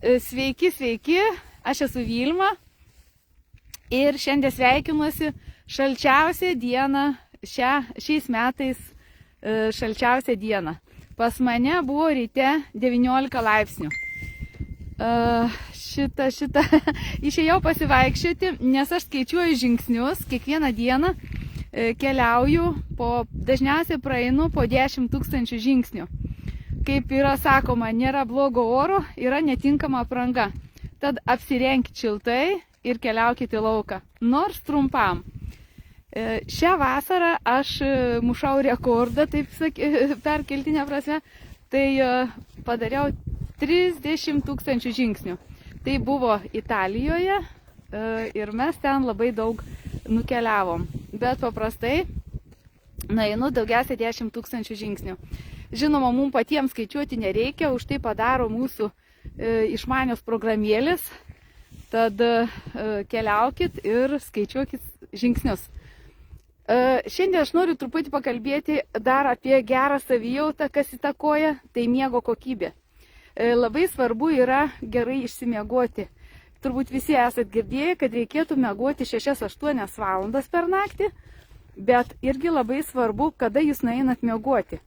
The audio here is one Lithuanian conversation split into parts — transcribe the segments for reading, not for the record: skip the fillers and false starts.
Sveiki, sveiki, aš esu Vilma ir šiandien sveikinuosi šalčiausią dieną, šiais metais šalčiausią dieną. Pas mane buvo ryte 19 laipsnių. Išėjau pasivaikščioti, nes aš skaičiuoju žingsnius, kiekvieną dieną keliauju, dažniausiai praeinu po 10 000 žingsnių. Kaip yra sakoma, nėra blogo oro, yra netinkama apranga. Tad apsirenkit šiltai ir keliaukite į lauką, nors trumpam. Šią vasarą aš mušau rekordą, taip perkeltinė prasme, tai padariau 30 000 žingsnių. Tai buvo Italijoje ir mes ten labai daug nukeliavom. Bet paprastai nueinu daugiausiai 10 000 žingsnių. Žinoma, mums patiems skaičiuoti nereikia, už tai padaro mūsų išmanios programėlės. Tad keliaukit ir skaičiuokit žingsnius. Šiandien aš noriu truputį pakalbėti dar apie gerą savijautą, kas įtakoja, tai miego kokybė. Labai svarbu yra gerai išsimiegoti. Turbūt visi esat girdėję, kad reikėtų miegoti 6-8 valandas per naktį, bet irgi labai svarbu, kada jūs nueinat miegoti.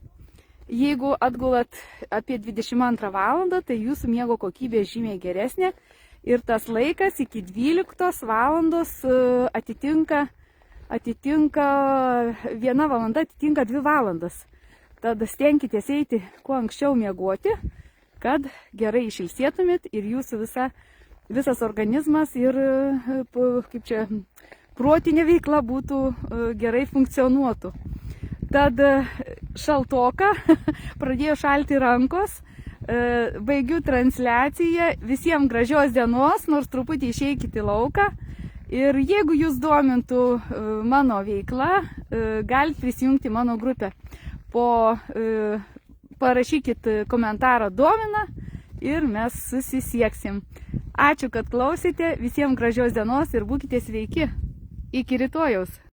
Jeigu atgulat apie 22 valandą, tai jūsų miego kokybė žymiai geresnė ir tas laikas iki 12 valandos atitinka 1 valanda, atitinka 2 valandas. Tad stenkitės eiti kuo anksčiau miegoti, kad gerai išilsėtumėt ir jūsų visas organizmas ir protinė veikla būtų gerai funkcionuotų. Tad šaltoka, pradėjo šalti rankos, baigiu transliaciją, visiems gražios dienos, nors truputį išeikite į lauką. Ir jeigu jūs domintų mano veikla, galite prisijungti mano grupę. Parašykit komentarą domina ir mes susisieksim. Ačiū, kad klausėte, visiems gražios dienos ir būkite sveiki. Iki rytojaus.